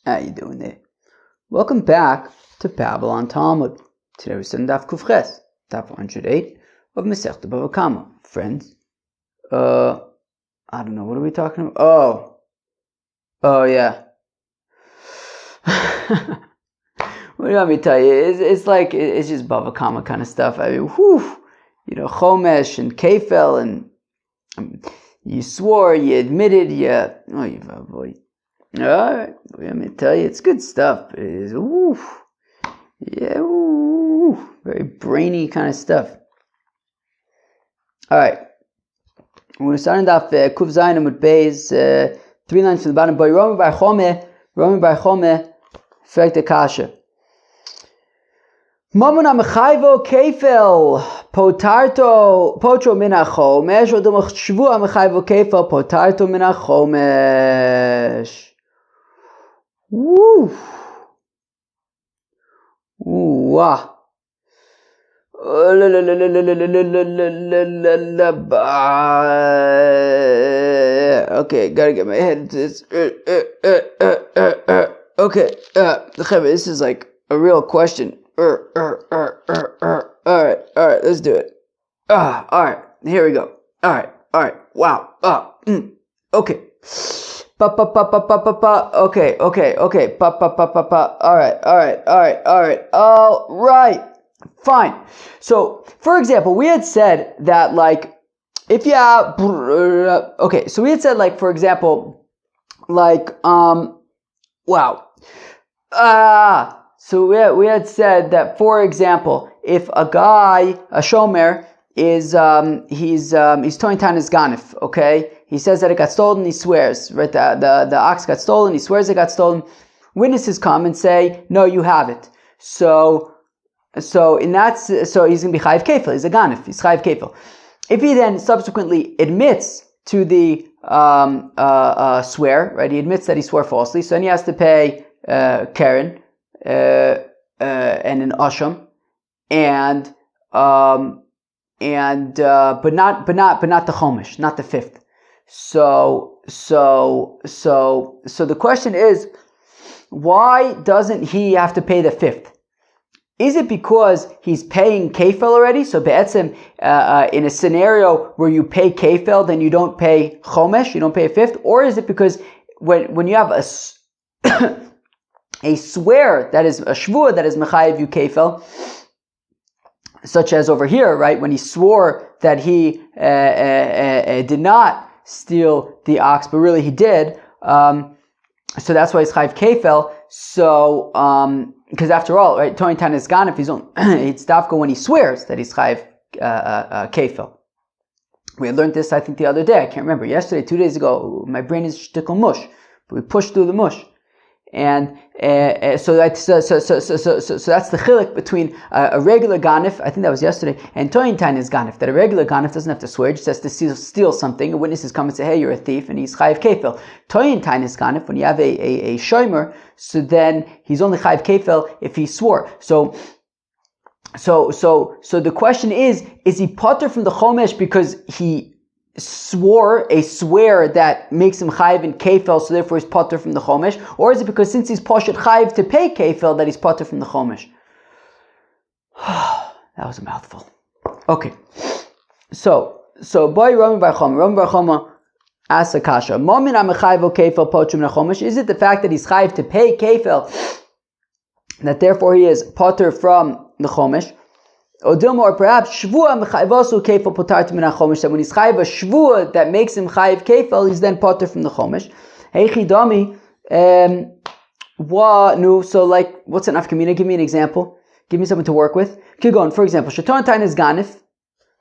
How you doing there? Welcome back to Babylon Talmud. Today we're studying Daf Kufches, Daf 108 of Masechta BavaKama. Friends, I don't know, what are we talking about? Oh yeah. What do you want me to tell you? It's just BavaKama kind of stuff. I mean, Chomesh and Kefel, and you swore, you admitted, boy. Alright, let me tell you, it's good stuff. It is, very brainy kind of stuff. Alright, we're starting off Kuf Zayin Amud Beis, 3 lines from the bottom. By Romi Bar Chome, Frek de Kasha. Mamuna Mechayvo Kefel, Potro Mina Chomesh, Odom Shvua Mechayvo Kefel, Potarto Mina Chomesh. Woo! Wah! Okay, gotta get my head into this. Okay, this is like a real question. Alright, let's do it. Alright, here we go. Alright, wow. Okay. Okay. Alright. Fine. So, for example, we had said that, like, if you have, okay, so we had said, like, for example, like, wow. So we had said that, for example, if a guy, a shomer, is he's towing down his ganif, okay? He says that it got stolen, he swears, right? The ox got stolen, he swears it got stolen. Witnesses come and say, no, you have it. So he's gonna be chayiv kefil, he's a ganif, he's chayiv kefil. If he then subsequently admits to the swear, right? He admits that he swore falsely, so then he has to pay Karen and an asham, but not the chomesh, not the fifth. So the question is, why doesn't he have to pay the fifth? Is it because he's paying kefel already? So be'etzim, in a scenario where you pay kefel, then you don't pay chomesh, you don't pay a fifth? Or is it because when you have a swear that is a shvua that is mechayev you kefel, such as over here, right? When he swore that he did not steal the ox, but really he did. So that's why he's chayiv kefel. So, because after all, right, Tony Tan is gone if he's on, it's dafka when he swears that he's chayiv kefel. We had learned this, I think, the other day. I can't remember. Yesterday, 2 days ago, my brain is shtickle mush, but we pushed through the mush. And so that's the chilik between a regular ganif, I think that was yesterday, and toyin tainis ganif. That a regular ganif doesn't have to swear, just has to steal something. Witnesses come and say, "Hey, you're a thief," and he's chayiv kefil. Toyin tainis ganif, when you have a shomer, so then he's only chayiv kefil if he swore. So the question is he potter from the chomesh because he swore a swear that makes him chayiv in kefel, so therefore he's potter from the chomesh, or is it because since he's poshet chayiv to pay kefel that he's potter from the chomesh? That was a mouthful. Okay, so boy Rami Bar Choma asks Akasha, Momin amechayiv kefel potrim na chomesh. Is it the fact that he's chayiv to pay kefel that therefore he is potter from the chomesh? Or perhaps shvua mechayvosu kefel potartim min chomesh. That when he's chayiv a shvua that makes him chayiv kefel, he's then potter from the chomesh. Hey chidami, so like, what's an afkamina? Give me an example. Give me something to work with. Keep going. For example, shaton tain is ganif.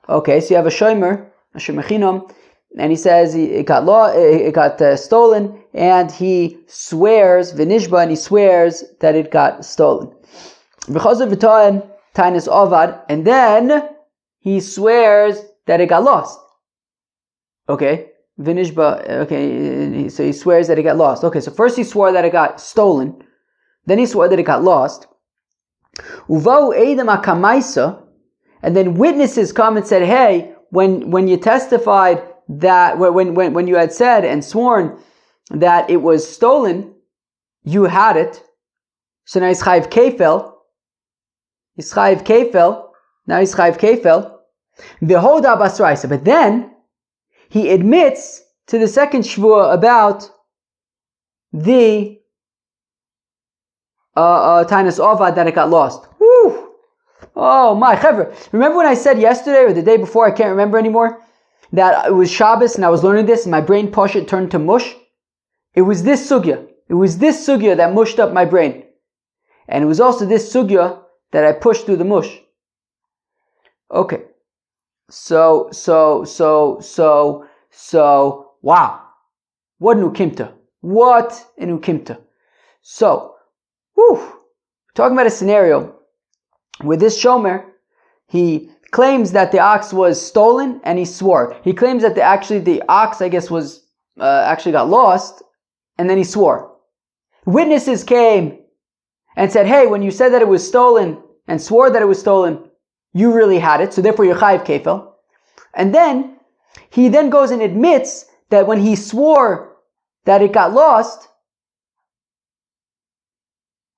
Okay, so you have a shomer, a shemechinom, and he says it got stolen, and he swears v'nishba, and he swears that it got stolen. V'chazav v'toen Tainis Ovad, and then he swears that it got lost. Okay, Vinishba. Okay, so he swears that it got lost. Okay, so first he swore that it got stolen, then he swore that it got lost. Uvau Eidam Akamaisa, and then witnesses come and said, "Hey, when you testified that when you had said and sworn that it was stolen, you had it. So now he's chayiv kefel. He's chayiv kefel. Now he's chayiv kefel. V'hoda basraisa. But then he admits to the second shvua about the Tainus Ovad that it got lost. Woo! Oh my, Chevra. Remember when I said yesterday or the day before, I can't remember anymore, that it was Shabbos and I was learning this and my brain pashut turned to mush? It was this sugya. It was this sugya that mushed up my brain. And it was also this sugya that I pushed through the mush. Okay. So, wow. What an ukimta. What an ukimta. So, talking about a scenario where this shomer, he claims that the ox was stolen and he swore. He claims that the ox, I guess, was actually got lost, and then he swore. Witnesses came and said, hey, when you said that it was stolen and swore that it was stolen, you really had it, so therefore you're chayiv kefel. And then he then goes and admits that when he swore that it got lost,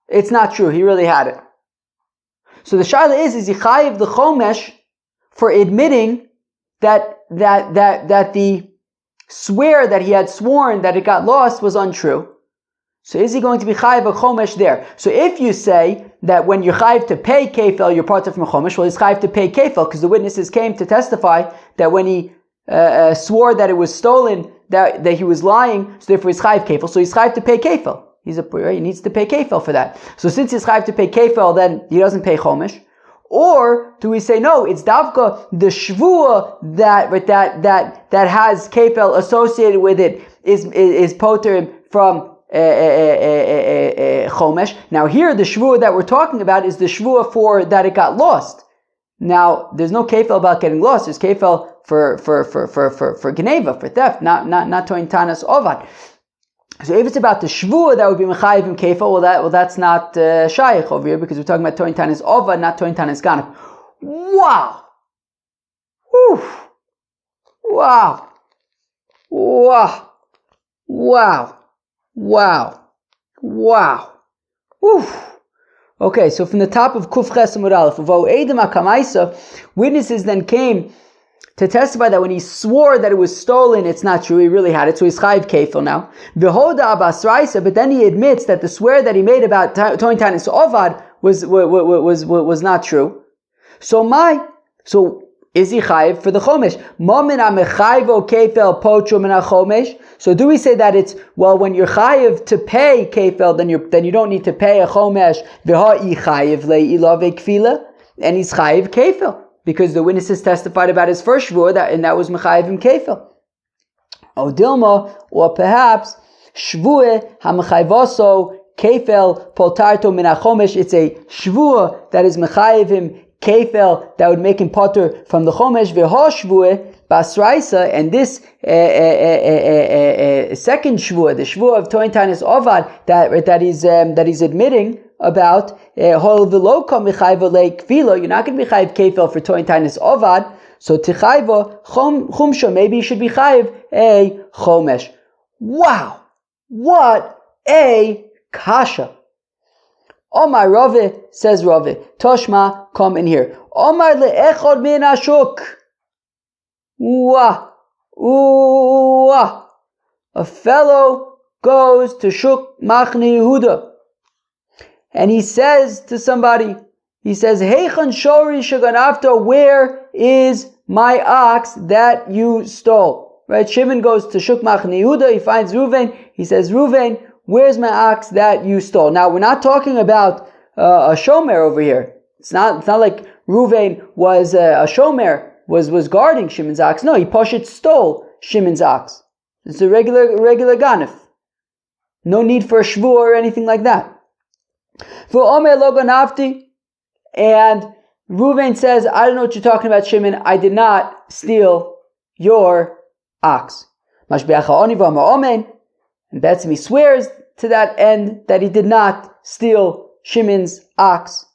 it's not true. He really had it. So the shaila is he chayiv the chomesh for admitting that the swear that he had sworn that it got lost was untrue? So is he going to be chayiv a chomesh there? So if you say that when you're chayiv to pay kefel, you're part of from a chomesh, well, he's chayiv to pay kefel because the witnesses came to testify that when he swore that it was stolen, that he was lying, so therefore he's chayiv kefel. So he's chayiv to pay kefel. He needs to pay kefel for that. So since he's chayiv to pay kefel, then he doesn't pay chomesh. Or do we say no? It's davka the shvua that has kefel associated with it is poter from chomesh. Now here the shvua that we're talking about is the shvua for that it got lost. Now there's no kefel about getting lost. There's kefel for geneva, for theft, not toin tanas ovad. So if it's about the shvua that would be mechayiv in kefel, that's not shaykh over here because we're talking about toin tanas ovad, not toin tanas ganef. Wow! Whew. Wow! Wow! Wow! Wow! Wow! Whew. Okay, so from the top of Kuf Ches Amud Aleph, witnesses then came to testify that when he swore that it was stolen, it's not true, he really had it, so he's chayiv kefil now. V'hoda abasraisa, but then he admits that the swear that he made about toin tanis ovad was not true. So is he chayiv for the chomesh? Momin amechayvo kefel potru min chomesh. So do we say that it's, well, when you're chayiv to pay kefel, then you don't need to pay a chomesh. V'ha'i chayiv le'ilave kfila, and he's chayiv kefel because the witnesses testified about his first shvur and that was mechayivim kefel. O dilma, or perhaps shvur hamechayvoso kefel poltarto min chomesh. It's a shvur that is mechayivim kefel that would make him potter from the chomesh. V'ha shvur basraisa, and this second shvur, the shvur of toin tanis ovad that he's admitting about hol v'loka mechayva leikvilo. You're not going to be chayiv kefel for toin tanis ovad. So tichayva chumsha, maybe you should be chayiv a chomesh. Wow, what a kasha! Omar Rave, says Rave, Toshma, come in here. Omar le'echod min ashuk. A fellow goes to Shuk Machne Yehuda, and he says to somebody, he says, Heichan shori shaganavta, where is my ox that you stole? Right? Shimon goes to Shuk Machne Yehuda, he finds Reuven, he says, Reuven, where's my ox that you stole? Now, we're not talking about a shomer over here. It's not like Reuven was a shomer, was guarding Shimon's ox. No, he pashut stole Shimon's ox. It's a regular ganef. No need for a shvur or anything like that. For Omer lo ganavti, and Reuven says, I don't know what you're talking about, Shimon. I did not steal your ox. Mashbeacha oni v'amar omen. And Betzim, he swears to that end that he did not steal Shimon's ox.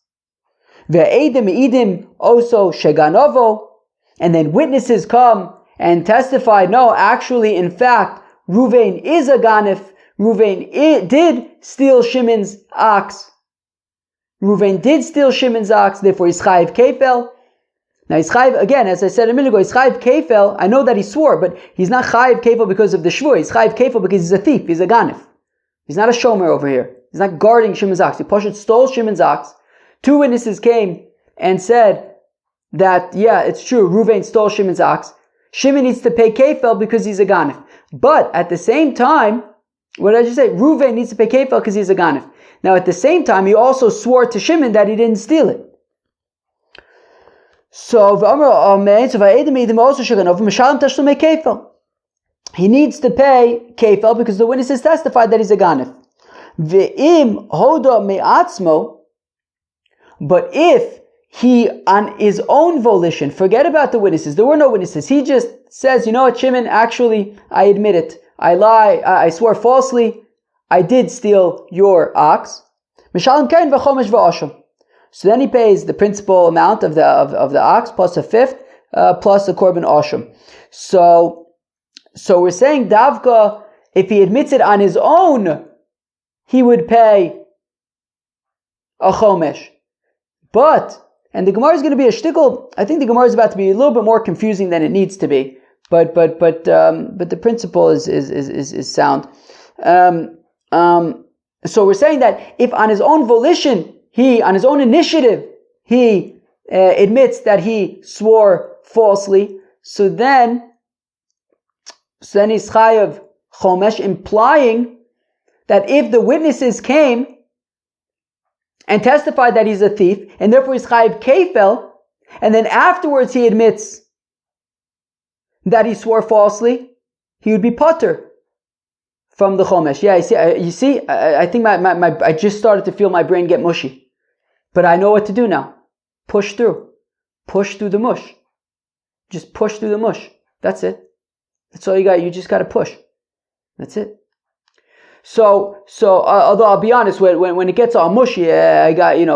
Ve'edim idim also sheganovo, and then witnesses come and testify, no, actually, in fact, Reuven is a ganef. Ruvain did steal Shimon's ox. Ruvain did steal Shimon's ox, therefore he's chayiv kefel. Now he's chayiv, again, as I said a minute ago, he's chayiv kefel. I know that he swore, but he's not chayiv kefel because of the shvur. He's chayiv kefel because he's a thief, he's a ganif. He's not a shomer over here. He's not guarding Shimon's ox. He Pashut stole Shimon's ox. 2 witnesses came and said that, yeah, it's true, Ruvain stole Shimon's ox. Shimon needs to pay kefel because he's a ganif. But at the same time, what did I just say? Ruvain needs to pay kefel because he's a ganif. Now at the same time, he also swore to Shimon that he didn't steal it. So he needs to pay kefel because the witnesses testified that he's a ganif. But if he, on his own volition, forget about the witnesses, there were no witnesses, he just says, you know what, Shimon, actually, I admit it, I lie, I swore falsely, I did steal your ox. So then he pays the principal amount of the ox plus a fifth plus a korban osham. So we're saying davka, if he admits it on his own, he would pay a chomesh. And the Gemara is going to be a shtickle. I think the Gemara is about to be a little bit more confusing than it needs to be. But the principle is sound. So we're saying that if on his own volition, on his own initiative, he admits that he swore falsely, so then he's chayav chomesh, implying that if the witnesses came and testified that he's a thief, and therefore he's chayiv kefel, and then afterwards he admits that he swore falsely, he would be potter from the chomesh. Yeah, you see, I think I just started to feel my brain get mushy. But I know what to do now. Push through. Push through the mush. Just push through the mush. That's it. That's all you got. You just got to push. That's it. So although I'll be honest, when it gets all mushy, I got, it's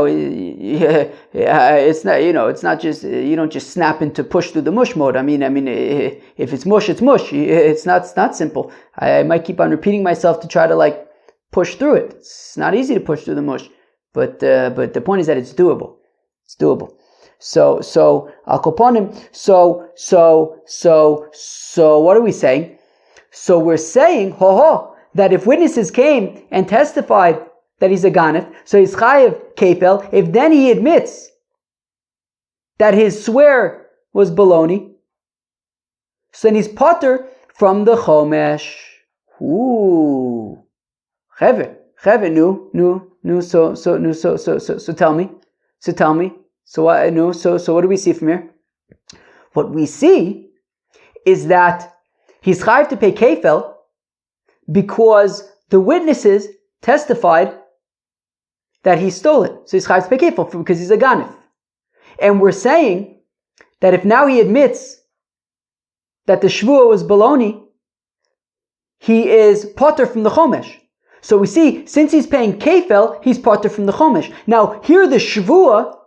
not, it's not just, you don't just snap into push through the mush mode. I mean, if it's mush, it's mush. It's not simple. I might keep on repeating myself to try to push through it. It's not easy to push through the mush, but the point is that it's doable. It's doable. So Al Koponim. So what are we saying? So we're saying, that if witnesses came and testified that he's a ganif, so he's chayiv kefel, if then he admits that his swear was baloney, so then he's potter from the chomesh. Ooh. Cheve, so tell me. So what do we see from here? What we see is that he's chayiv to pay kefel because the witnesses testified that he stole it. So he's chayav to pay kefel because he's a ganif. And we're saying that if now he admits that the shvuah was baloney, he is potter from the chomesh. So we see, since he's paying kefel, he's potter from the chomesh. Now, here the shvuah,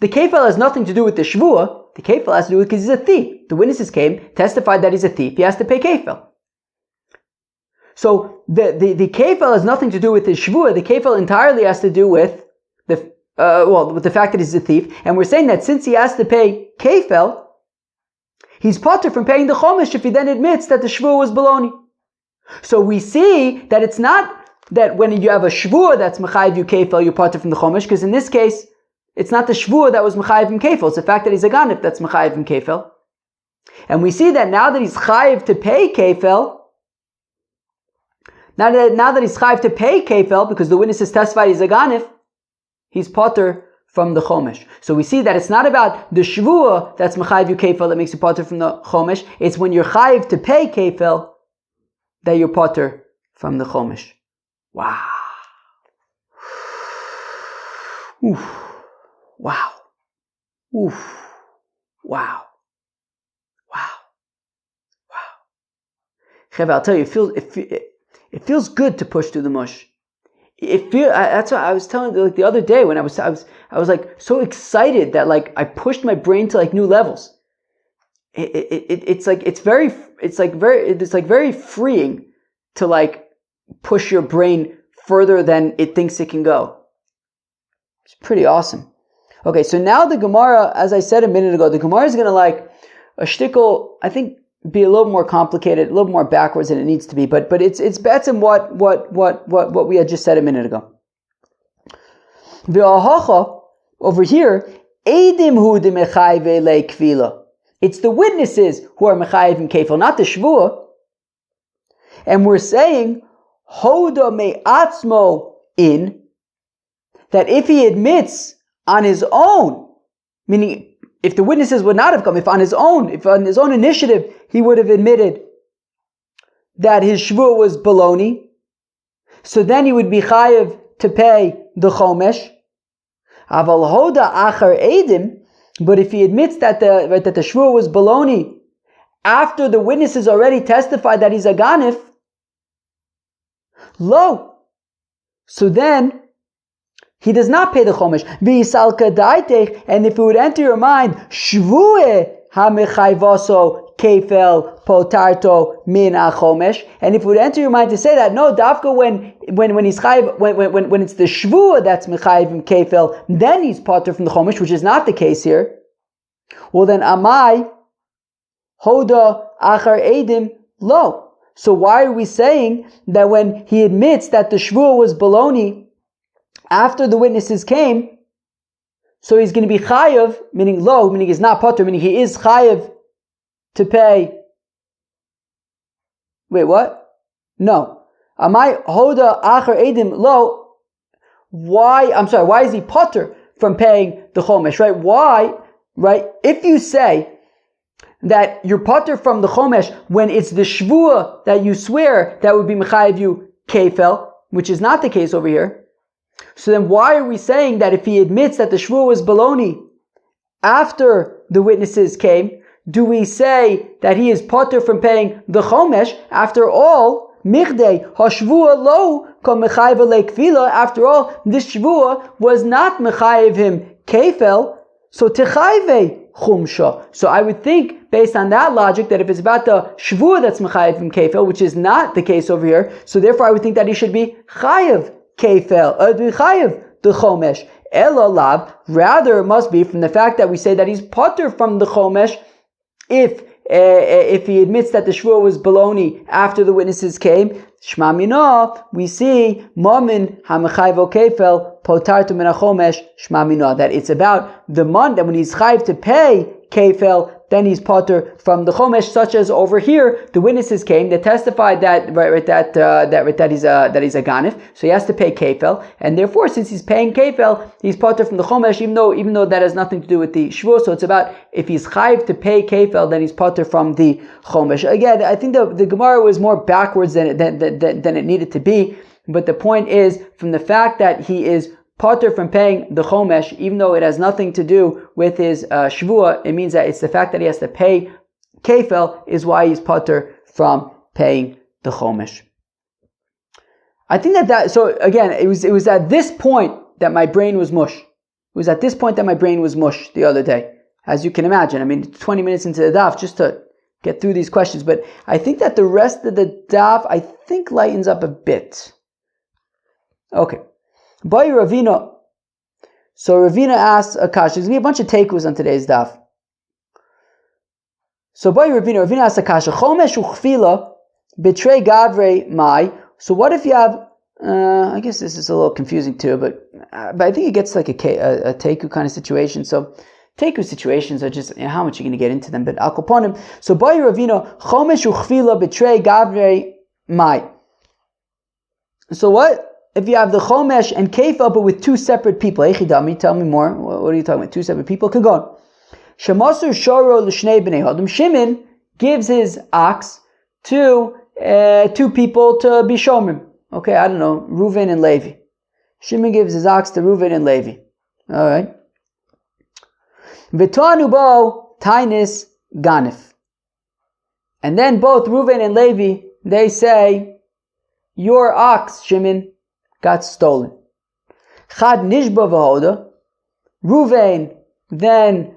the kefel has nothing to do with the shvuah. The kefel has to do with because he's a thief. The witnesses came, testified that he's a thief. He has to pay kefel. So the kefel has nothing to do with his shvuah. The kefel entirely has to do with with the fact that he's a thief. And we're saying that since he has to pay kefel, he's potter from paying the chomesh if he then admits that the shvuah was baloney. So we see that it's not that when you have a shvuah that's mechayiv you kefel, you're potter from the chomesh, because in this case, it's not the shvuah that was mechayiv him kefel. It's the fact that he's a ganif that's mechayiv him kefel. And we see that now that he's chayiv to pay kefel, now that he's chayiv to pay kefel, because the witnesses testified he's a ganif, he's potter from the chomesh. So we see that it's not about the shvuah that's mechayiv you kefel that makes you potter from the chomesh. It's when you're chayiv to pay kefel that you're potter from the chomesh. Wow. Oof. Wow. Oof. Wow. Wow. Wow. Chev, I'll tell you, it feels good to push through the mush. That's what I was telling you the other day when I was like so excited that I pushed my brain to new levels. It's very freeing to push your brain further than it thinks it can go. It's pretty awesome. Okay, so now the Gemara, as I said a minute ago, the Gemara is going to like a shtickle, I think, be a little more complicated, a little more backwards than it needs to be, but it's better than what we had just said a minute ago. V'ahacha, over here, Eidim hu de mechayve le kvila. It's the witnesses who are mechayiv in kefil, not the shvua. And we're saying, hoda me'atzmo in, that if he admits on his own, meaning if the witnesses would not have come, if on his own initiative, he would have admitted that his shvua was baloney, so then he would be chayiv to pay the chomesh. Aval hoda achar edim, but if he admits that the shvua was baloney after the witnesses already testified that he's a ganif, lo, so then he does not pay the chomesh. And if it would enter your mind, shvue hamechayvaso kefel potarto min achomesh, and if it would enter your mind to say that, no, dafka when he's chayv, when it's the shvua that's mechayv in kefel, then he's potter from the chomesh, which is not the case here. Well then, amai hoda achar edim lo. So why are we saying that when he admits that the shvua was baloney after the witnesses came, so he's going to be chayav, meaning lo, meaning he's not potter, meaning he is chayav to pay. Wait, what? No. Amai hoda achar edim lo. Why is he potter from paying the chomesh, right? Why, right? If you say that you're potter from the chomesh when it's the shvua that you swear that would be mechayiv you kefel, which is not the case over here. So then why are we saying that if he admits that the shvua was baloney after the witnesses came, do we say that he is potter from paying the chomesh? After all, michdei hashvua lo kom mechayiv lekvila. After all, this shvua was not mechayiv him kefel, so techayve chumsha. So I would think, based on that logic, that if it's about the shvua that's mechayiv him kefel, which is not the case over here, so therefore I would think that he should be chayiv kefel, chayiv the chomesh. Ela lav, rather it must be from the fact that we say that he's potter from the chomesh if he admits that the shvua was baloney after the witnesses came. Shma mina, we see mamin hamechayvo kefel potartu min hachomesh. Shma mina, that it's about the month that when he's chayiv to pay kefel, then he's potter from the chomesh, such as over here, the witnesses came, they testified that he's a ganif, so he has to pay kefel, and therefore, since he's paying kefel, he's potter from the chomesh, even though that has nothing to do with the shvur. So it's about if he's chayiv to pay kefel, then he's potter from the chomesh. Again, I think the Gemara was more backwards than it needed to be, but the point is, from the fact that he is potter from paying the chomesh, even though it has nothing to do with his shvua, it means that it's the fact that he has to pay kefel is why he's potter from paying the chomesh. I think so again, it was at this point that my brain was mush. It was at this point that my brain was mush the other day. As you can imagine, I mean, 20 minutes into the daf just to get through these questions, but I think that the rest of the daf, I think, lightens up a bit. Okay. By Ravina, so Ravina asks Akash, there's going to be a bunch of takeaways on today's daf. So by Ravina asks Akash, Chomesh uchfila betray gavre mai. So what if you have, I guess this is a little confusing too, but I think it gets like a teiku kind of situation. So teiku situations are just, how much you're going to get into them, but al koponim. So by Ravina, Chomesh uchfila betray gavre mai. So what? If you have the chomesh and kefel, but with two separate people, Echidami, tell me more. What are you talking about? Two separate people? Kagon. Shemasur shoro l'shnei b'nei hadam. Shimon gives his ox to two people to be shomrim. Okay, I don't know, Reuven and Levi. Shimon gives his ox to Reuven and Levi. All right. V'tanu bo tainis ganif. And then both Reuven and Levi, they say, your ox, Shimon, got stolen. Chad nishba v'hoda. Reuven then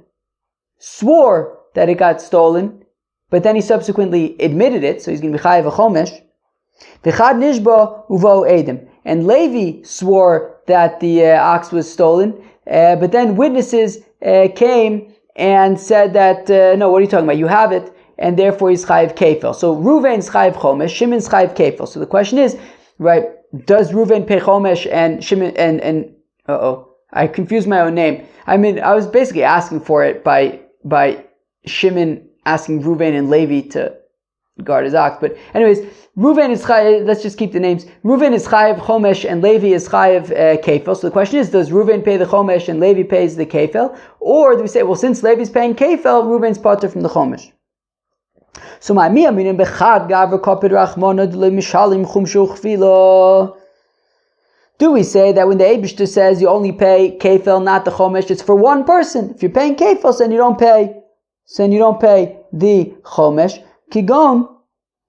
swore that it got stolen, but then he subsequently admitted it, so he's going to be chayav a chomesh. V'chad nishba uvo edim. And Levi swore that the ox was stolen, but then witnesses came and said that, no, what are you talking about? You have it, and therefore he's chayiv kefil. So Reuven's chayiv chomesh, Shimon's chayiv kefil. So the question is, right, does Reuven pay chomesh and Shimon, and I confused my own name. I mean, I was basically asking for it by Shimon asking Reuven and Levi to guard his ox. But anyways, Reuven is chayiv, let's just keep the names. Reuven is chayiv chomesh and Levi is chayiv kefil. So the question is, does Reuven pay the chomesh and Levi pays the kefil? Or do we say, well, since Levi's paying kefil, Reuven's patur from the chomesh? So my mia meaning bechad gaver kopid rachmona d'le mishalim chumshu chvila. Do we say that when the Eibishter says you only pay kefil, not the chomesh, it's for one person? If you're paying kefil, then you don't pay the chomesh. Kigon,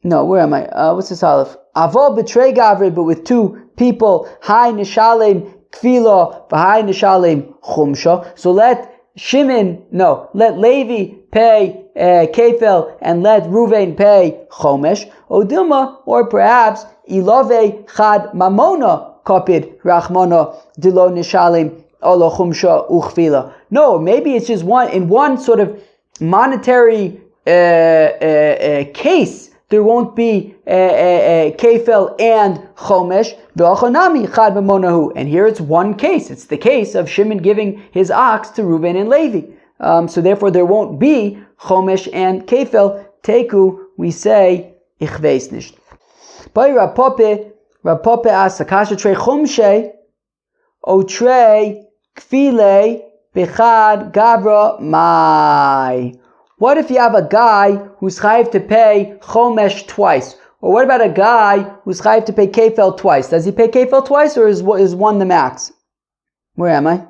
no, where am I? What's this aleph? Avol betray gavri, but with two people. Hai nishalim kfilo, v'hai nishalim chumsha. So let Levi pay kefil and let Reuven pay chomesh. Odilma, or perhaps ilove chad mamona kopid rachmona dilo nishalim olo chumsha uchfila. No, maybe it's just one sort of monetary case. There won't be kefil and chomesh. And here it's one case. It's the case of Shimon giving his ox to Reuven and Levi. So therefore there won't be chomesh and kefil. Teku, we say, ich weiß nicht. By Rav Pope asks, Akasha trei chumshe, o trei kfile, bechad gavra mai. What if you have a guy who's chayiv to pay chomesh twice? Or what about a guy who's chayiv to pay kefil twice? Does he pay kefil twice, or is one the max? Where am I?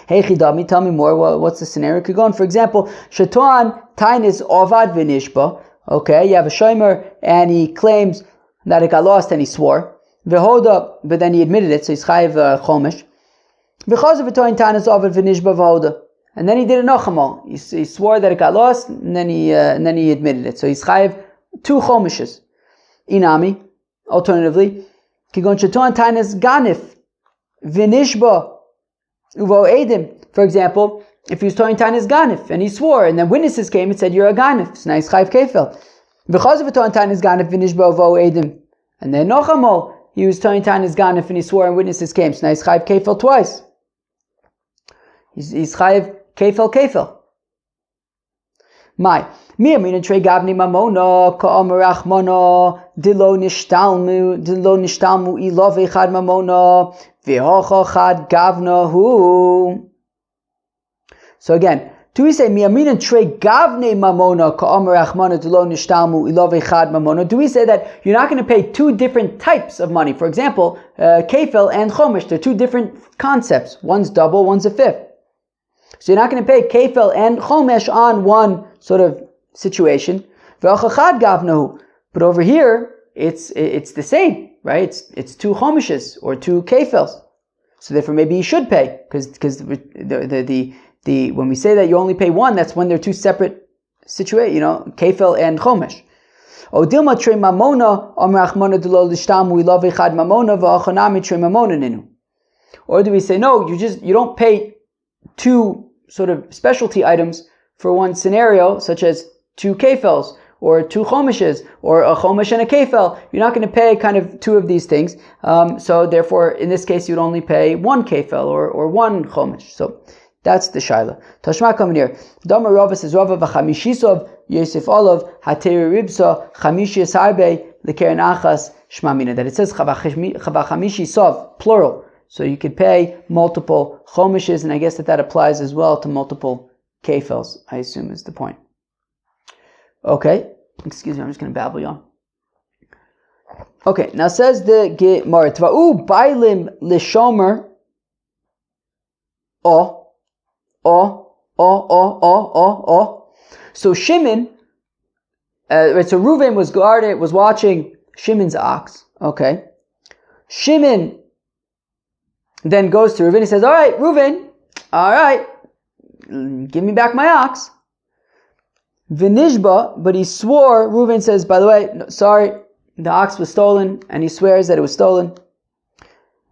Hey Chidami, tell me more. What's the scenario? Could go on. For example, Shatoan Tainis Ovad Vinishba. Okay, you have a shomer and he claims that it got lost and he swore. V'hoda, but then he admitted it, so he's chayiv chomesh. V'chaz v'toin Tainis Ovad Vinishba v'hoda. And then he did a nochamal. He swore that it got lost, and then he admitted it. So he's chayiv 2 chomeshes. Inami, alternatively, kigon shatoan tainas ganif vinishba uvo edim. For example, if he was toing tainas ganif and he swore, and then witnesses came and said you're a ganif, so now he's chayiv kefil. V'chaz v'toin tainas ganif vinishba uvo edim. And then nochamal, he was toing tainas ganif and he swore, and witnesses came, so now he's chayiv kefil twice. He's chayiv kefil. My mi'amina trei gavni mamona ka'amar achmona dilo nishtalmu ilove chad mamona v'hocha chad gavna hu. So again, do we say mi'amina trei gavni mamona ka'amar achmona dilo nishtalmu ilove chad mamona? Do we say that you're not going to pay 2 different types of money? For example, kefil and chomesh, they're 2 different concepts. One's double, one's a fifth. So you're not going to pay kefil and chomesh on one sort of situation. But over here, it's the same, right? It's 2 chomeshes or 2 kefils. So therefore, maybe you should pay because the when we say that you only pay one, that's when they're 2 separate situations. Kefil and chomesh. Or do we say no? You don't pay 2 sort of specialty items for one scenario, such as 2 kefils or 2 chomeshes or a chomesh and a kefil. You're not going to pay kind of 2 of these things. So therefore, in this case, you'd only pay 1 kefil or 1 chomesh. So that's the shaila. Tashma coming here. Dama Rava says Rava v'chamishisov Yosef Olav hateri ribsa chamishis harbe lekeren achas shmamina. That it says chavachamishisov plural. So you could pay multiple chomeshes, and I guess that applies as well to multiple kefils, I assume is the point. Okay, excuse me, I'm just going to babble on. Okay, now says the Gemara, Tva'u bailim lishomer So Shimon, so Reuven was watching Shimon's ox, okay. Shimon then goes to Reuven, he says, all right, Reuven, give me back my ox. Vinishba, but he swore, Reuven says, by the way, no, sorry, the ox was stolen, and he swears that it was stolen.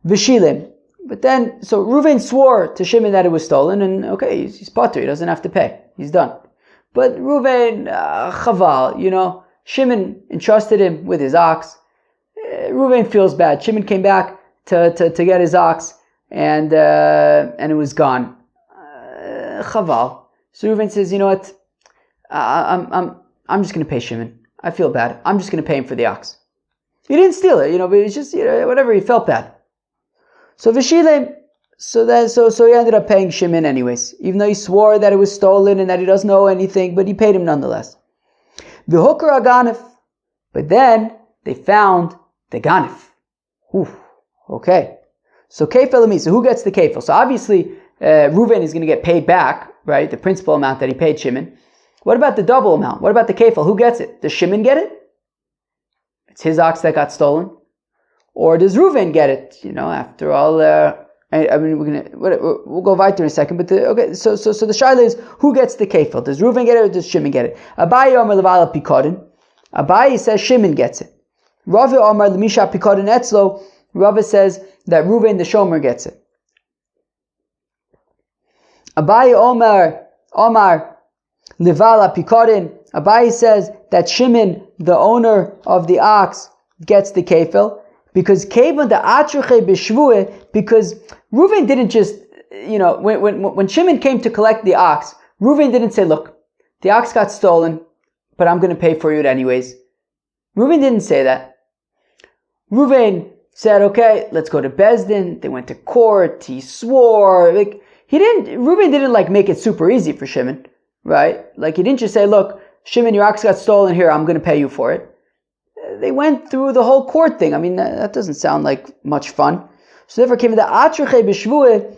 V'shilem. But then, so Reuven swore to Shimon that it was stolen, and okay, he's potter, he doesn't have to pay. He's done. But Reuven, chaval, Shimon entrusted him with his ox. Reuven feels bad. Shimon came back to get his ox, and it was gone. Chaval. So Reuven says, you know what? I'm just going to pay Shimon. I feel bad. I'm just going to pay him for the ox. He didn't steal it, but it's just whatever. He felt bad. So Vishilem, so he ended up paying Shimon anyways, even though he swore that it was stolen and that he doesn't know anything, but he paid him nonetheless. V'hukar aganif, but then they found the ganif. Okay. So kefel, so who gets the kefel? So obviously Reuven is going to get paid back, right? The principal amount that he paid Shimon. What about the double amount? What about the kefel? Who gets it? Does Shimon get it? It's his ox that got stolen. Or does Reuven get it? After all, we'll go weiter in a second. But so the shaila is, who gets the kefil? Does Reuven get it or does Shimon get it? Abaye Omer levala pikodin. Abaye says Shimon gets it. Rava Omer lemisha pikodin etzlo. Rava says that Reuven the shomer gets it. Abaye Omar levala pikodin. Abaye says that Shimon, the owner of the ox, gets the kefil. Because Reuven didn't just, when Shimon came to collect the ox, Reuven didn't say, look, the ox got stolen, but I'm going to pay for it anyways. Reuven didn't say that. Reuven said, okay, let's go to Bezdin. They went to court. He swore. Reuven didn't make it super easy for Shimon, right? He didn't just say, look, Shimon, your ox got stolen here. I'm going to pay you for it. They went through the whole court thing. That doesn't sound like much fun. So therefore came the Atrache B'Shvuah,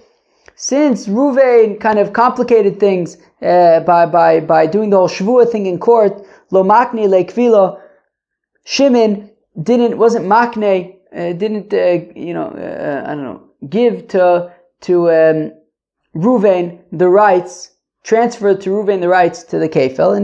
since Reuven kind of complicated things by doing the whole Shvuah thing in court. Lo makne lekvilo. Shimon wasn't makne, give to Reuven the rights, transfer to Reuven the rights to the kefel,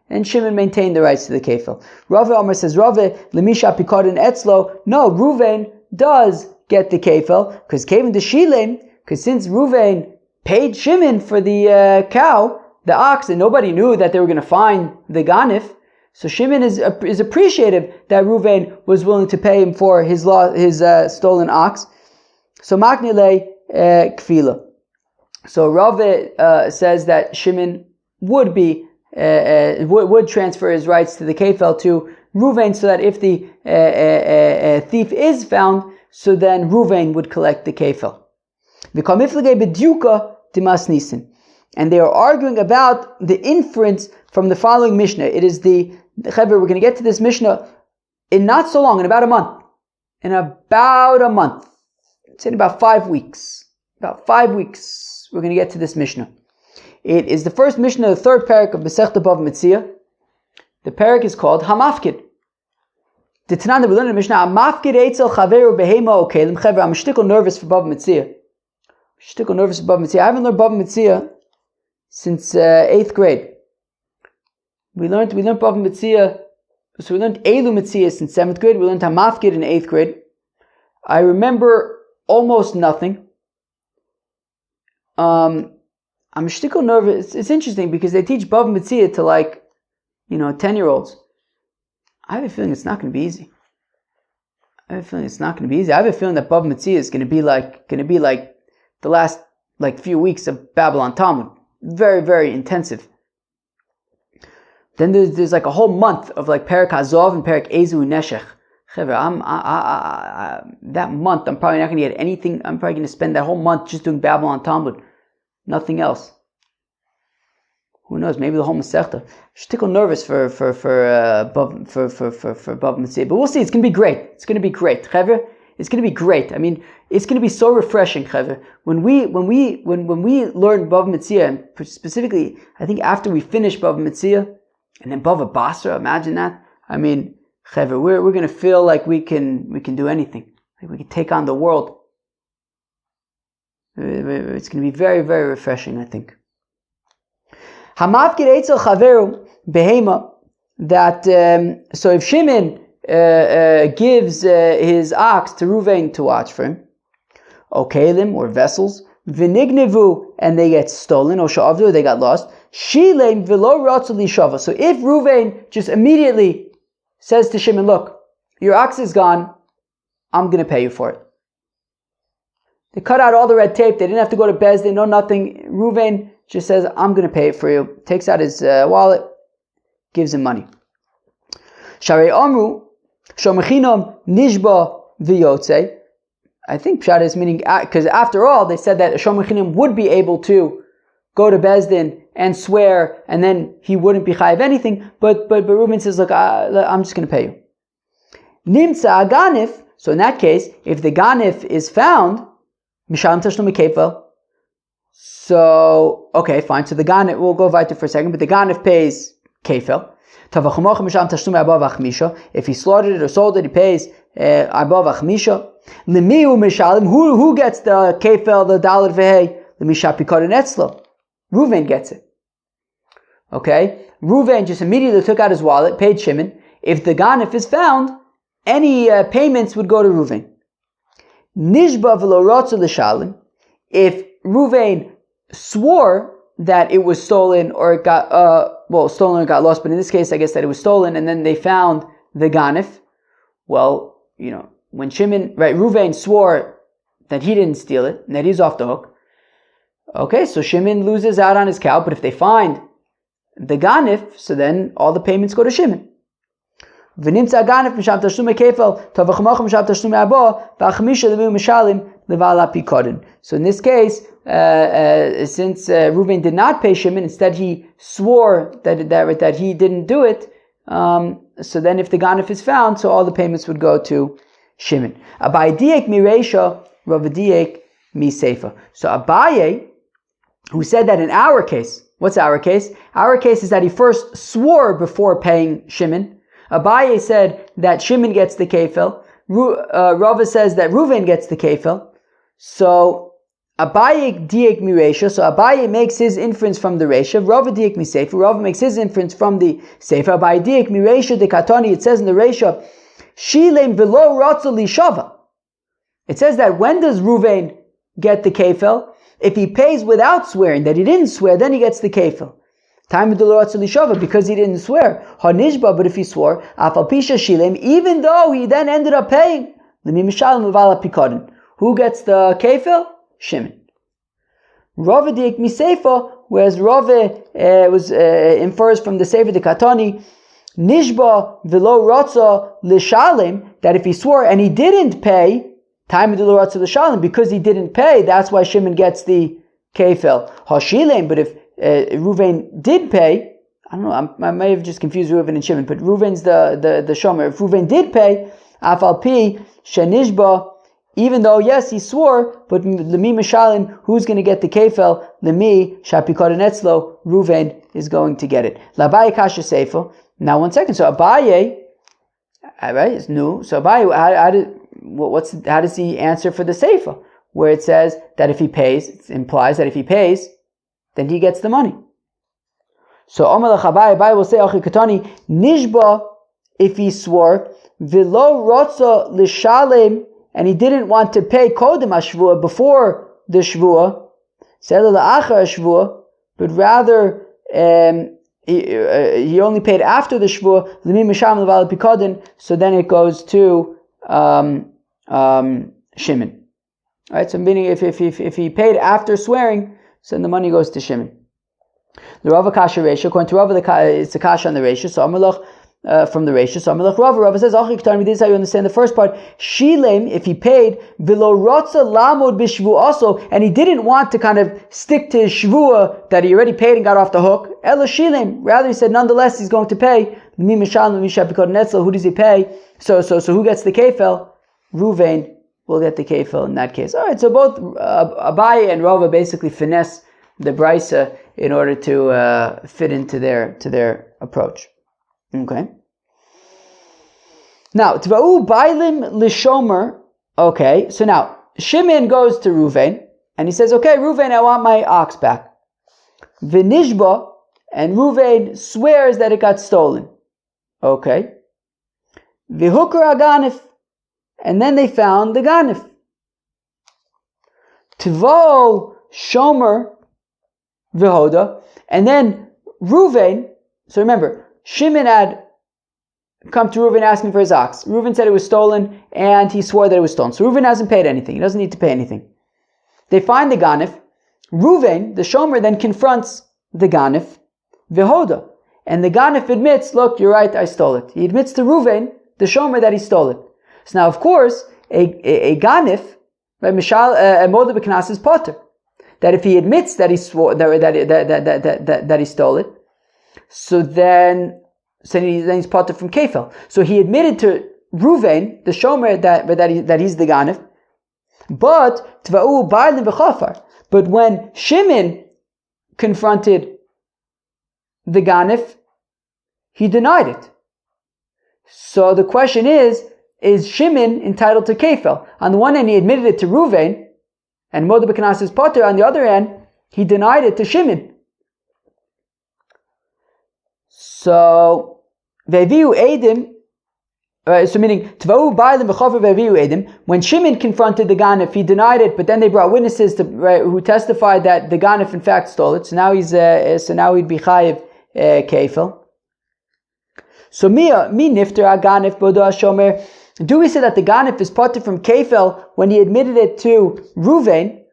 and Shimon maintained the rights to the kefil. Rava Omer says, Rava, lemisha pikodin etzlo. No, Reuven does get the kefil, because Kevin de Shilem, because since Reuven paid Shimon for the cow, the ox, and nobody knew that they were going to find the ganif, so Shimon is appreciative that Reuven was willing to pay him for his stolen ox. So maknile kfila. So Rava says that Shimon would transfer his rights to the kefel to Reuven, so that if the thief is found, so then Reuven would collect the kefel. And they are arguing about the inference from the following Mishnah. It is we're going to get to this Mishnah in not so long, in about a month. It's in about 5 weeks. About 5 weeks, we're going to get to this Mishnah. It is the first Mishnah, the third parak of Masechta Bava Metzia. The parak is called Hamafkid. The Tanan that we learned in the Mishnah, Hamafkid eitzel chaveru behema okelim. Chaver, I'm a shtickle nervous for Bava Metzia. I haven't learned Bava Metzia since 8th grade. We learned Bava Metzia, so we learned Elu Metzia since 7th grade. We learned Hamafkid in 8th grade. I remember almost nothing. I'm a shtickle nervous. It's interesting because they teach Bava Metzia to 10-year-olds. I have a feeling it's not going to be easy. I have a feeling that Bava Metzia is going to be like the last few weeks of Babylon Talmud. Very, very intensive. Then there's a whole month of Perek Hazov and Perek Ezu Neshech. That month I'm probably not going to get anything. I'm probably going to spend that whole month just doing Babylon Talmud. Nothing else. Who knows? Maybe the whole Masechta. Shtickle nervous for Bava Metzia, but we'll see. It's going to be great. It's going to be great, Chaver. It's going to be great. It's going to be so refreshing, Chaver. When we learn Bava Metzia, and specifically, I think after we finish Bava Metzia and then Bava Basra, imagine that. Chaver, we're going to feel like we can do anything. Like we can take on the world. It's going to be very, very refreshing, I think. Hamafkid eitzel chaveru behema. That so if Shimon gives his ox to Ruvain to watch for him. Okelim, or vessels. Vinignevu, and they get stolen. Or sha'avdu, they got lost. Shilem v'lo ratzu lishava. So if Ruvain just immediately says to Shimon, look, your ox is gone, I'm going to pay you for it. They cut out all the red tape. They didn't have to go to Bez. They know nothing. Ruvain just says, I'm going to pay it for you. Takes out his wallet, gives him money. Sharei Amru, Shomachinam Nishba V'yotze. I think Pshat is meaning, because after all, they said that Shomachinam would be able to go to Bezdin and swear, and then he wouldn't be chayiv anything. But Reuven says, look, I'm just going to pay you. Nimtza Aganif. So in that case, if the Ganif is found, Mishalim Tashlum Kefel. So, okay, fine. So the Ganif, we'll go weiter for a second, but the Ganif pays Kefel. If he slaughtered it or sold it, he pays Above Achmisha. Lemiu Mishalim, who gets the Kefel, the Dalet Vehei? Lemisha Pikorin Etzlo. Reuven gets it. Okay? Reuven just immediately took out his wallet, paid Shimon. If the Ganif is found, any payments would go to Reuven. Nishba v'lo rotzu l'shalim. If Reuven swore that it was stolen or it got stolen or got lost, but in this case I guess that it was stolen, and then they found the Ganif. Well, when Reuven swore that he didn't steal it and that he's off the hook. Okay, so Shimon loses out on his cow, but if they find the Ganif, so then all the payments go to Shimon. So in this case, since Reuven did not pay Shimon, instead he swore that he didn't do it, so then if the Ganif is found, so all the payments would go to Shimon. Abaye diek mi reisha, Rav diek mi seifa. So Abaye, who said that in our case, what's our case? Our case is that he first swore before paying Shimon. Abaye said that Shimon gets the kefil. Rava says that Reuven gets the kefil. So Abaye diek mi reisha. So Abaye makes his inference from the reisha. Rava diek mi seifa. Rava makes his inference from the seifa. Abaye diek mi reisha de katani. It says in the reisha, shilem v'lo ratzu lishava. It says that when does Reuven get the kefil? If he pays without swearing, that he didn't swear, then he gets the kefil. Time of the Lishava, because he didn't swear. Hanishba, but if he swore, Afalpisha Shilem, even though he then ended up paying, who gets the kefil? Shimon. Rava diek mi seifa, whereas Rava infers from the Sefer de Katani, Nishba v'lo ratza l'shalim, that if he swore and he didn't pay, time of the ratza l'shalim, because he didn't pay, that's why Shimon gets the kefil. Hashilem, but if Reuven did pay, I don't know, I may have just confused Reuven and Shimon, but Reuven's the shomer. If Reuven did pay, Afal Pi, Shenishba, even though, yes, he swore, but Lemi Mishalim, who's going to get the kefel? Lemi, Shapikodan Etzlo, Reuven is going to get it. L'Abaye Kasha Seifo. Now, 1 second. So Abaye, right, is new. So Abaye, how does he answer for the Seifa? Where it says that if he pays, it implies that if he pays, then he gets the money. So Omelach Abaye will say, Achi Katani, Nishba, if he swore, V'lo Rotza L'Shalem, and he didn't want to pay Kodem HaShavua, before the Shavua, Sela L'Achar HaShavua, but rather he only paid after the Shavua, L'mi Misham L'Val Pikoden, so then it goes to Shimon. Right, so meaning if he paid after swearing, so then the money goes to Shimon. The Rava Kasha Reisha, according to Rava, it's a Kasha on the Reisha, so Amalach from the Reisha. So Amalach Rava says, this is how you understand the first part. Shilem, if he paid, V'lo Rotza Lamod B'Shvu also, and he didn't want to kind of stick to his Shvua that he already paid and got off the hook. Ela Shilem, rather he said, nonetheless, he's going to pay. Who does he pay? So who gets the kefel? Reuven will get the kefil in that case. All right, so both Abaye and Rava basically finesse the brisa in order to fit into their approach. Okay. Now, Tva'u Bailim Lishomer. Okay, so now Shimon goes to Reuven and he says, "Okay, Reuven, I want my ox back." V'nishba, and Reuven swears that it got stolen. Okay. v'hukar aganif, and then they found the ganif. Tvo shomer v'hoda, and then Reuven. So remember, Shimon had come to Reuven asking for his ox. Reuven said it was stolen, and he swore that it was stolen. So Reuven hasn't paid anything. He doesn't need to pay anything. They find the ganif. Reuven, the shomer, then confronts the ganif, v'hoda. And the ganif admits, look, you're right, I stole it. He admits to Reuven, the shomer, that he stole it. So now, of course, a ganif, right, a moda b'knas is potter. That if he admits that he swore that he stole it, so then he's potter from kefel. So he admitted to Reuven, the shomer, that he's the ganif. But tva'u ba'alin v'chafar. But when Shimon confronted the ganif, he denied it. So the question is Shimon entitled to kefel? On the one hand, he admitted it to Reuven, and moda b'knas is potter. On the other hand, he denied it to Shimon. So ve'viu edim. So meaning, Tva'u ba'alim v'chafer ve'viu edim. When Shimon confronted the ganif, he denied it, but then they brought witnesses who testified that the ganif in fact stole it. So now he'd be chayiv kefel. So mi nifter aganif bodo shomer. Do we say that the ganif is potter from kefel when he admitted it to Reuven?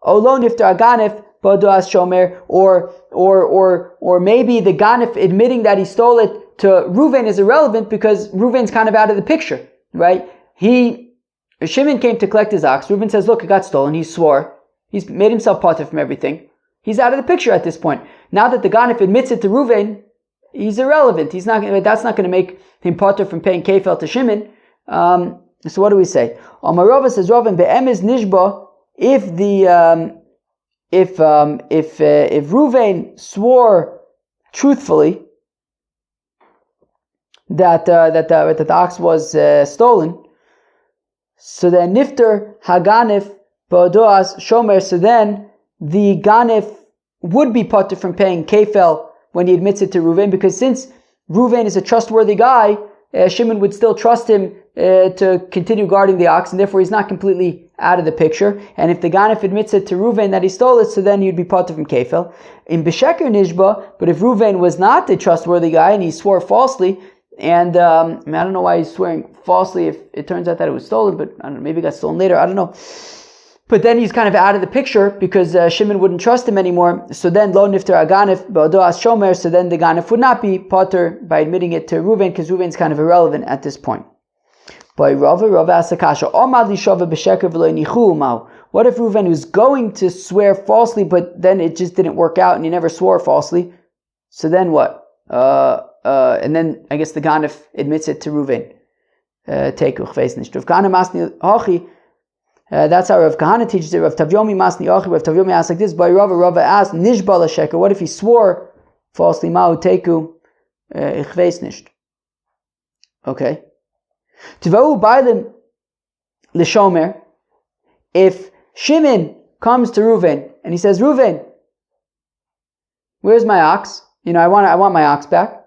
O lo nifter aganif bodo shomer, or maybe the ganif admitting that he stole it to Reuven is irrelevant because Reuven's kind of out of the picture, right? Shimon came to collect his ox. Reuven says, look, it got stolen. He swore. He's made himself potter from everything. He's out of the picture at this point. Now that the ganif admits it to Reuven, he's irrelevant. That's not going to make him potter from paying kefel to Shimon. So what do we say? Amarova says, Reuven be'emiz nishba, if Reuven swore truthfully that the ox was stolen, so then nifter haganif ba'odoas shomer, so then the ganif would be potter from paying kefel when he admits it to Reuven, because since Reuven is a trustworthy guy, Shimon would still trust him to continue guarding the ox, and therefore he's not completely out of the picture. And if the ganif admits it to Reuven that he stole it, so then he'd be potter from kefel. In Besheker Nishba, but if Reuven was not a trustworthy guy and he swore falsely, and I don't know why he's swearing falsely if it turns out that it was stolen, but I don't know, maybe it got stolen later, I don't know. But then he's kind of out of the picture because Shimon wouldn't trust him anymore. So then lo nifter aganif ba'odoas shomer, so then the ganif would not be potter by admitting it to Reuven, because Reuven's kind of irrelevant at this point. By Rava asakasha omad lishava b'sheker v'lo nichu mau. What if Reuven was going to swear falsely, but then it just didn't work out and he never swore falsely? So then what? And then I guess the ganif admits it to Reuven. Tekuch veis nicht. Rav Kahana masni hochi. That's how Rav Kahana teaches it. Rav Tavyomi masni hochi. Rav Tavyomi asks like this. By Rava asked nishba l'sheker. What if he swore falsely? Ma'u teku ich veis nicht. Okay. Tivau ba'alim l'shomer. If Shimon comes to Reuven and he says, Reuven, where's my ox? I want my ox back.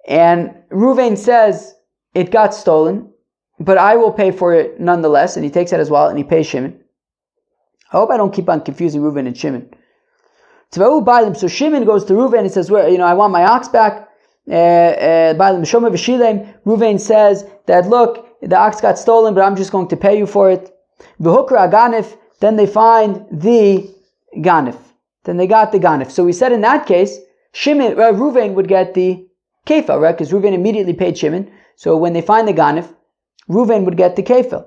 And Reuven says, it got stolen, but I will pay for it nonetheless. And he takes out his wallet and he pays Shimon. I hope I don't keep on confusing Reuven and Shimon. So Shimon goes to Reuven and says, I want my ox back. Reuven says that, look, the ox got stolen, but I'm just going to pay you for it. Then they find the ganif. Then they got the ganif. So we said in that case, Reuven would get the kefel, right? Because Reuven immediately paid Shimon. So when they find the ganif, Reuven would get the kefel.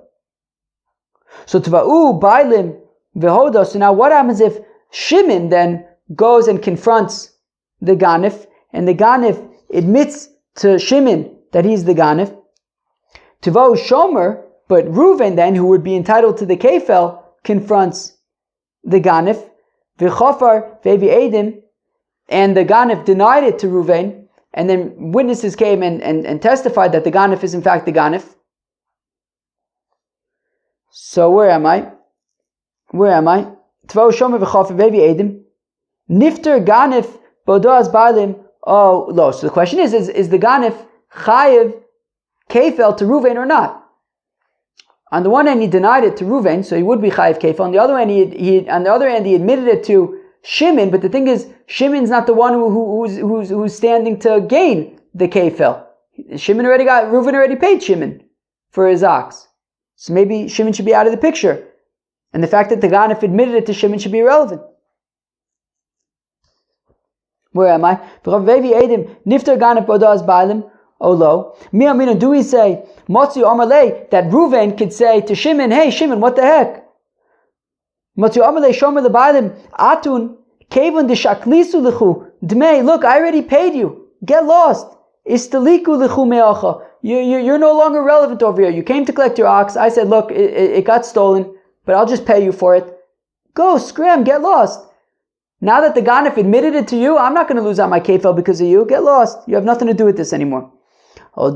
So tva'u bailim v'hoda. So now what happens if Shimon then goes and confronts the ganif, and the ganif admits to Shimon that he's the ganif? Tva'u shomer, but Reuven then, who would be entitled to the kefel, confronts the ganif. V'chafar ve'vi edim, and the ganif denied it to Reuven, and then witnesses came and testified that the ganif is in fact the ganif. So where am I? Tva'u shomer v'chafar ve'vi edim. Nifter ganif bodoaz ba'alim. Oh, lo. So the question is the ganif chayiv kefel to Ruvain or not. On the one hand, he denied it to Ruvain, so he would be chayiv kefel. On the other hand, he admitted it to Shimon. But the thing is, Shimon's not the one who's standing to gain the kefel. Ruvain already paid Shimon for his ox, so maybe Shimon should be out of the picture. And the fact that the Ganef admitted it to Shimon should be irrelevant. Where am I? Niftar Ganef Bodaz Bailim Olo. Miamina, do we say Motzi Omerle that Ruvain could say to Shimon, hey Shimon, what the heck? Motzi Omerle Shomer the Bailim Atun Kevon de Shaklisu Lechu Dmei. Look, I already paid you. Get lost. Istaliku Lechu Meacha. You're no longer relevant over here. You came to collect your ox. I said, look, it got stolen, but I'll just pay you for it. Go, scram, get lost. Now that the Ganef admitted it to you, I'm not going to lose out my kefel because of you. Get lost. You have nothing to do with this anymore. Or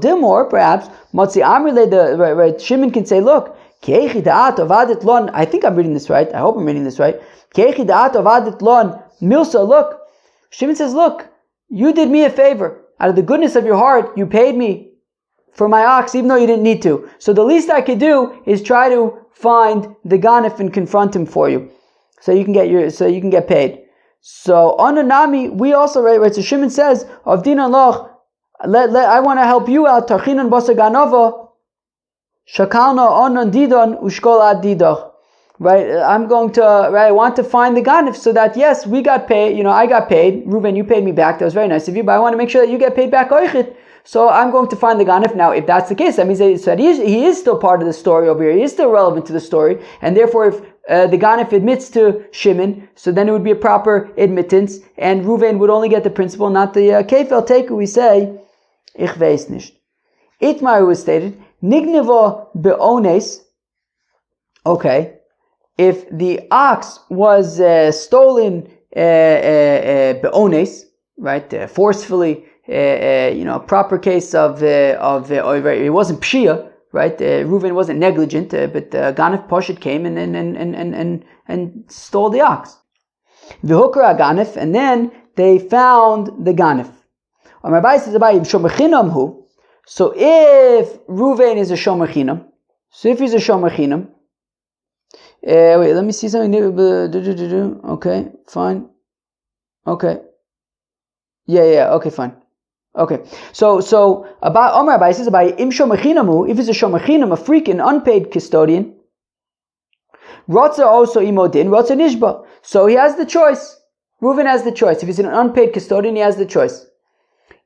perhaps, Motzi Amrile, right, Shimon can say, look, I think I'm reading this right. I hope I'm reading this right. Milsa, look. Shimon says, look, you did me a favor. Out of the goodness of your heart, you paid me for my ox, even though you didn't need to. So the least I could do is try to find the Ganef and confront him for you, so you can get paid. So Ananami, we also right. So Shimon says, of Dinan Loch, I want to help you out. Tarchinan Basar Ganova, Shakalna Onan Didon Ushkol Ad Didach. Right, I want to find the Ganef so that yes, we got paid. I got paid. Reuven, you paid me back. That was very nice of you. But I want to make sure that you get paid back Oichit. So I'm going to find the Ganef. Now, if that's the case, that means that he is still part of the story over here. He is still relevant to the story. And therefore, if the Ganef admits to Shimon, so then it would be a proper admittance. And Reuven would only get the principal, not the Kefel Teku. We say, Ich weiß nicht. Itmar was stated, Nigneva be'ones. Okay. If the ox was stolen be'ones, right, forcefully, proper case of it wasn't pshia, right? Reuven wasn't negligent, but Ganef Poshet came and stole the ox. V'hukra Ganef, and then they found the Ganef. So if Reuven is a shomer chinam, if he's a shomer chinam, wait, let me see something. Okay, fine. Okay. Yeah, okay, fine. Okay. So about Omar Abai says about Im Shomachinamu, if he's a Shomachinam, a freak, an unpaid custodian, Rotza also imodin, Rotza nishba. So he has the choice. Reuven has the choice. If he's an unpaid custodian, he has the choice.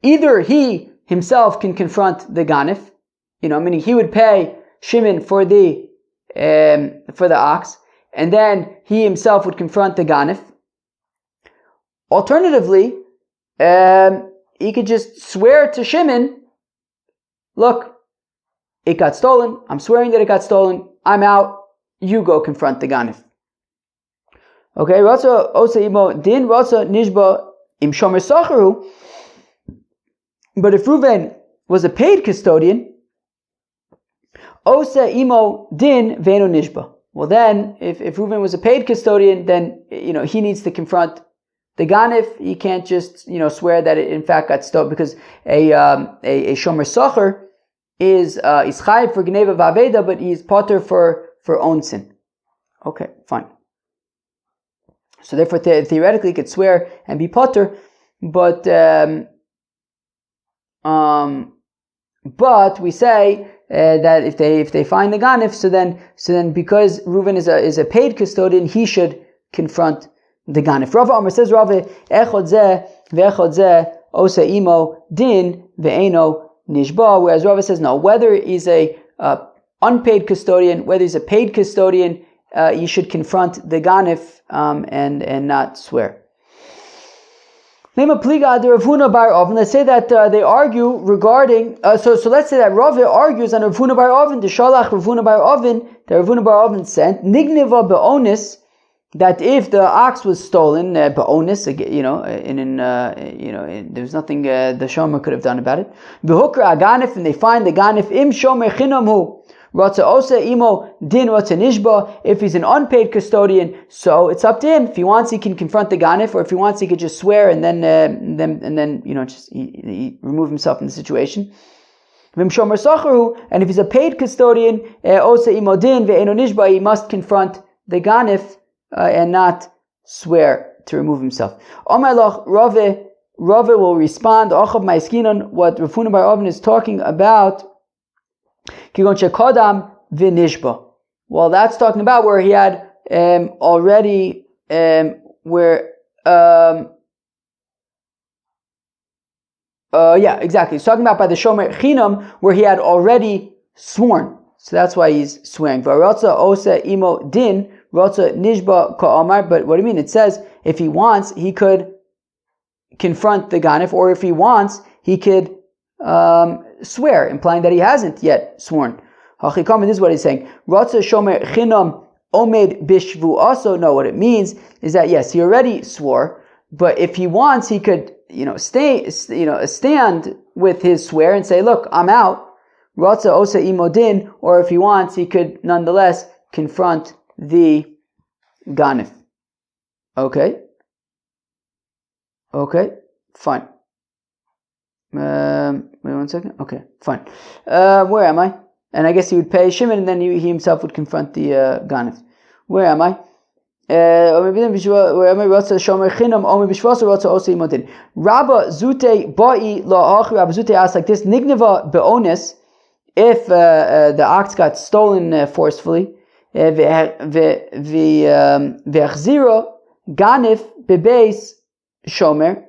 Either he himself can confront the Ganef, meaning he would pay Shimon for the ox, and then he himself would confront the Ganef. Alternatively, he could just swear to Shimon, look, it got stolen, I'm swearing that it got stolen, I'm out, you go confront the Ganef. Okay, Ratza Osa Imo Din, Ratza Nishba Im Shomer Sacharu. But if Reuven was a paid custodian, Osa Imo Din Veno Nishba. Well then, if Reuven was a paid custodian, then he needs to confront the Ganef. He can't just swear that it in fact got stolen, because a Shomer Sachar is chayiv for Gneva Vaveda, but he's potter for own sin. Okay, fine. So therefore, theoretically, he could swear and be potter, but we say that if they find the Ganef, so then because Reuven is a paid custodian, he should confront the Ganef. Rava Amar says, Rava echod zeh ve'echod zeh osa imo din ve'eno nishba. Whereas Rava says no, whether he's a unpaid custodian, whether he's a paid custodian, you should confront the Ganef and not swear. Let's say that they argue regarding, so let's say that Rava argues on Rav Huna bar Ovin, the Shalach Rav Huna bar Ovin, that Rav Huna bar Ovin sent, Nigneva be'onis, that if the ox was stolen, be'onis, there's nothing the Shomer could have done about it. V'hukra aganif, and they find the Ganef, im Shomer chinamhu, Ratza osa imo din ratza nishba. If he's an unpaid custodian, so it's up to him. If he wants, he can confront the Ganef, or if he wants, he could just swear and then just he remove himself from the situation. And if he's a paid custodian, he must confront the ganif and not swear to remove himself. Rave will respond, what Rav Bar Oven is talking about, well, that's talking about where he had already, exactly. He's talking about by the Shomer Chinam where he had already sworn. So that's why he's swearing. But what do you mean? It says if he wants, he could confront the ganif, or if he wants, he could swear, implying that he hasn't yet sworn. This is what he's saying. Shomer Chinam omed bishvu. Also, no, what it means is that yes, he already swore, but if he wants, he could stand with his swear and say, look, I'm out. Ratza osa imodin, or if he wants, he could nonetheless confront the ganif. Okay, fine. Wait 1 second. Okay, fine. Where am I? And I guess he would pay Shimon, and then he himself would confront the ganif. Where am I? Rabba Zute Ba'i La'ach. Rabba Zute asks like this: Nigneva be'onis, if the ox got stolen forcefully, ve'achzira ganif bebeis shomer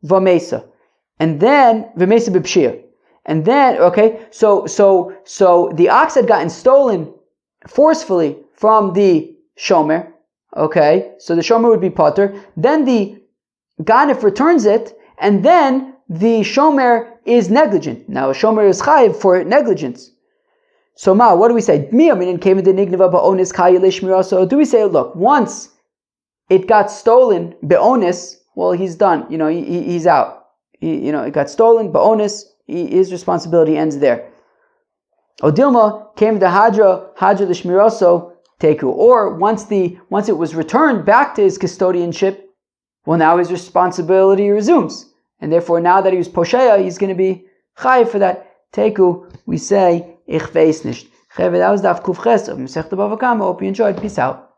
v'mesa, and then v'mesa b'pshir, and then so the ox had gotten stolen forcefully from the shomer, so the shomer would be potter. Then the ganif returns it, and then the shomer is negligent. Now a shomer is chayiv for negligence. So what do we say? Do we say, look, once it got stolen be'onis, well, he's done. He's out. It got stolen be'onis. His responsibility ends there. Odilma came the hadra l'shmiraso teku. Or once it was returned back to his custodianship, well, now his responsibility resumes, and therefore now that he was posheya, he's going to be chayiv for that teku. We say ich weiß nicht. That was Daf Kuf Ches of Masechta BavaKama. Hope you enjoyed. Peace out.